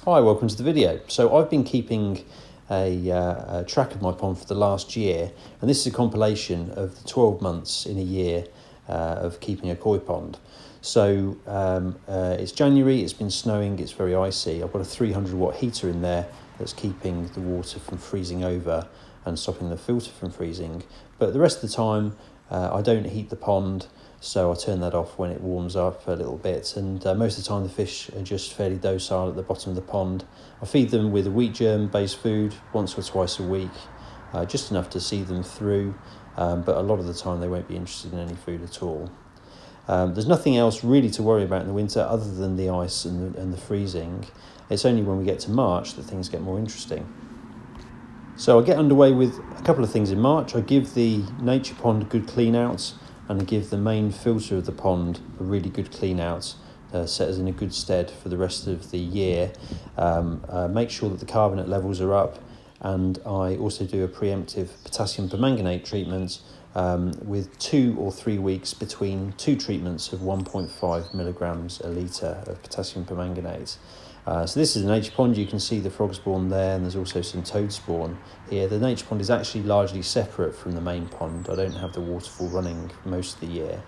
Hi, welcome to the video. So I've been keeping a track of my pond for the last year, and this is a compilation of the 12 months in a year of keeping a koi pond. So it's January, it's been snowing, it's very icy. I've got a 300 watt heater in there that's keeping the water from freezing over and stopping the filter from freezing. But the rest of the time I don't heat the pond, so I turn that off when it warms up a little bit, and most of the time the fish are just fairly docile at the bottom of the pond. I feed them with a wheat germ based food once or twice a week, just enough to see them through, but a lot of the time they won't be interested in any food at all. There's nothing else really to worry about in the winter other than the ice and the freezing. It's only when we get to March that things get more interesting. So I get underway with a couple of things in March. I give the nature pond a good clean out, and I give the main filter of the pond a really good clean out, set us in a good stead for the rest of the year. Make sure that the carbonate levels are up, and I also do a preemptive potassium permanganate treatment with 2 or 3 weeks between two treatments of 1.5 milligrams a litre of potassium permanganate. So this is a nature pond. You can see the frog spawn there, and there's also some toad spawn here. The nature pond is actually largely separate from the main pond. I don't have the waterfall running most of the year.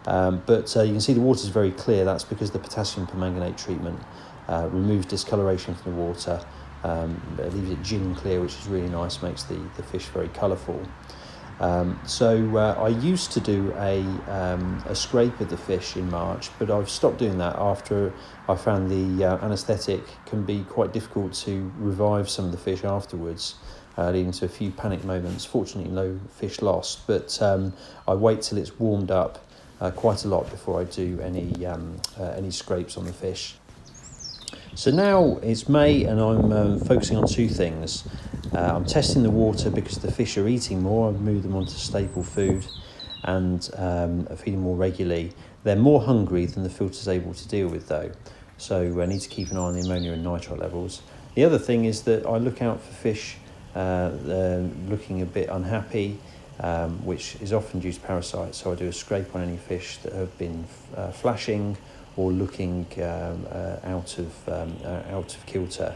But you can see the water is very clear. That's because the potassium permanganate treatment removes discoloration from the water. It leaves it gin clear, which is really nice, makes the fish very colourful. I used to do a scrape of the fish in March, but I've stopped doing that after I found the anaesthetic can be quite difficult to revive some of the fish afterwards, leading to a few panic moments. Fortunately, no fish lost, but I wait till it's warmed up quite a lot before I do any scrapes on the fish. So now it's May, and I'm focusing on two things. I'm testing the water because the fish are eating more. I've moved them onto staple food and feeding more regularly. They're more hungry than the filter's able to deal with though, so I need to keep an eye on the ammonia and nitrite levels. The other thing is that I look out for fish looking a bit unhappy, which is often due to parasites, so I do a scrape on any fish that have been flashing or looking out of kilter.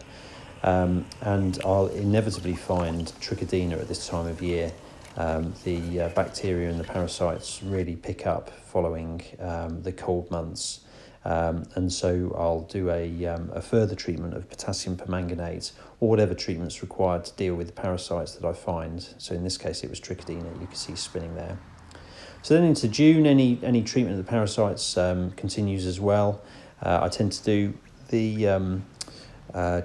And I'll inevitably find trichodina at this time of year. The bacteria and the parasites really pick up following the cold months. And so I'll do a further treatment of potassium permanganate or whatever treatment's required to deal with the parasites that I find. So in this case it was trichodina, you can see spinning there. So then into June, any treatment of the parasites continues as well. I tend to do the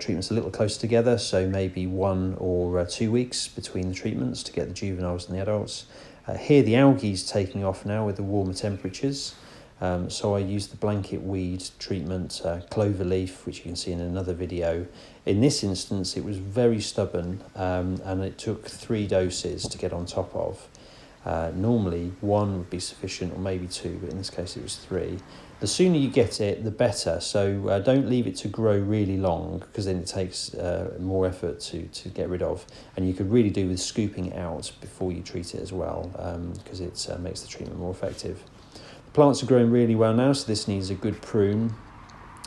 treatments a little closer together, so maybe 1 or 2 weeks between the treatments to get the juveniles and the adults. Here the algae is taking off now with the warmer temperatures, so I use the blanket weed treatment, clover leaf, which you can see in another video. In this instance it was very stubborn, and it took 3 doses to get on top of. Normally 1 would be sufficient, or maybe 2, but in this case it was 3. The sooner you get it, the better. So don't leave it to grow really long, because then it takes more effort to get rid of. And you could really do with scooping it out before you treat it as well, because it makes the treatment more effective. The plants are growing really well now, so this needs a good prune.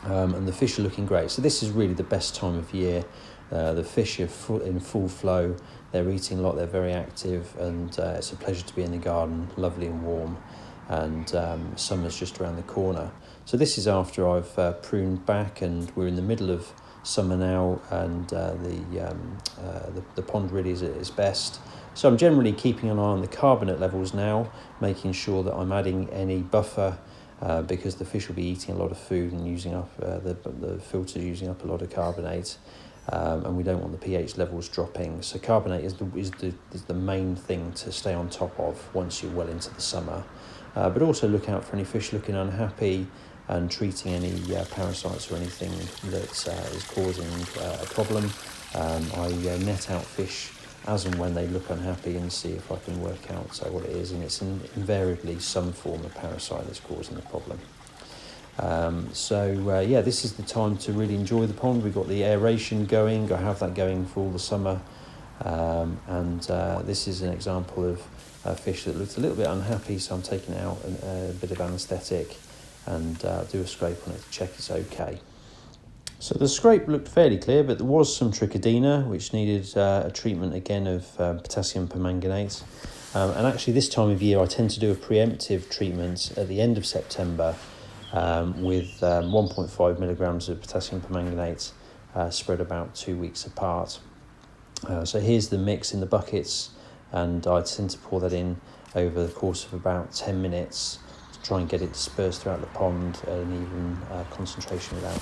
And the fish are looking great. So this is really the best time of year. The fish are in full flow. They're eating a lot, they're very active, and it's a pleasure to be in the garden, lovely and warm. And summer's just around the corner. So this is after I've pruned back, and we're in the middle of summer now, and the pond really is at its best. So I'm generally keeping an eye on the carbonate levels now, making sure that I'm adding any buffer, because the fish will be eating a lot of food and using up the filter using up a lot of carbonate. And we don't want the pH levels dropping. So carbonate is the main thing to stay on top of once you're well into the summer. But also look out for any fish looking unhappy, and treating any parasites or anything that is causing a problem. I net out fish as and when they look unhappy and see if I can work out what it is, and it's invariably some form of parasite that's causing the problem. This is the time to really enjoy the pond. We've got the aeration going. I have that going for all the summer, and this is an example of a fish that looked a little bit unhappy, so I'm taking out a bit of anaesthetic and do a scrape on it to check it's okay. So the scrape looked fairly clear, but there was some trichodina which needed a treatment again of potassium permanganate. And actually this time of year I tend to do a preemptive treatment at the end of September with 1.5 milligrams of potassium permanganate spread about 2 weeks apart. So here's the mix in the buckets, and I tend to pour that in over the course of about 10 minutes to try and get it dispersed throughout the pond at an even concentration without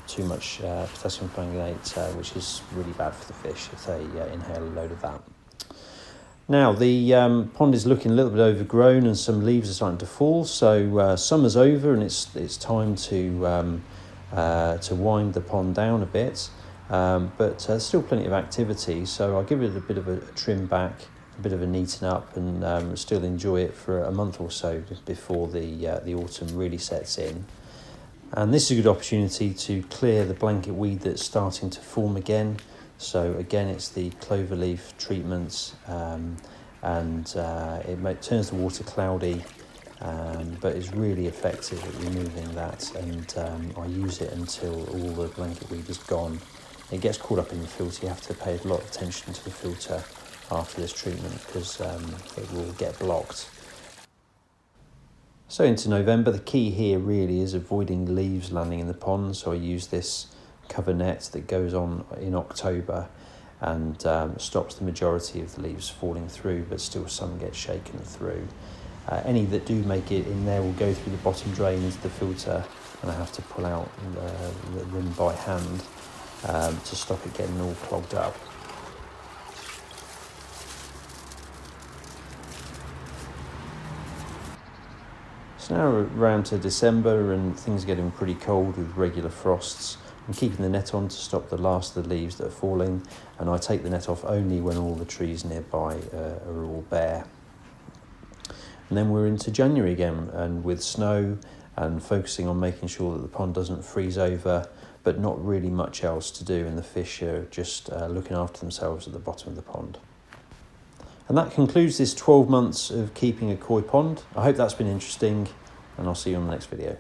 too much potassium permanganate, which is really bad for the fish if they inhale a load of that. Now the pond is looking a little bit overgrown and some leaves are starting to fall, so summer's over and it's time to wind the pond down a bit, but there's still plenty of activity, so I'll give it a bit of a trim back, a bit of a neaten up, and still enjoy it for a month or so before the autumn really sets in. And this is a good opportunity to clear the blanket weed that's starting to form again. So again, it's the cloverleaf treatments, and it turns the water cloudy, but is really effective at removing that, and I use it until all the blanket weed is gone. It gets caught up in the filter. You have to pay a lot of attention to the filter after this treatment because it will get blocked. So into November, the key here really is avoiding leaves landing in the pond. So I use this cover net that goes on in October and stops the majority of the leaves falling through, but still some get shaken through. Any that do make it in there will go through the bottom drain into the filter, and I have to pull out them by hand to stop it getting all clogged up. So now we're around to December and things are getting pretty cold with regular frosts. I'm keeping the net on to stop the last of the leaves that are falling, and I take the net off only when all the trees nearby are all bare. And then we're into January again, and with snow and focusing on making sure that the pond doesn't freeze over, but not really much else to do, and the fish are just looking after themselves at the bottom of the pond. And that concludes this 12 months of keeping a koi pond. I hope that's been interesting, and I'll see you on the next video.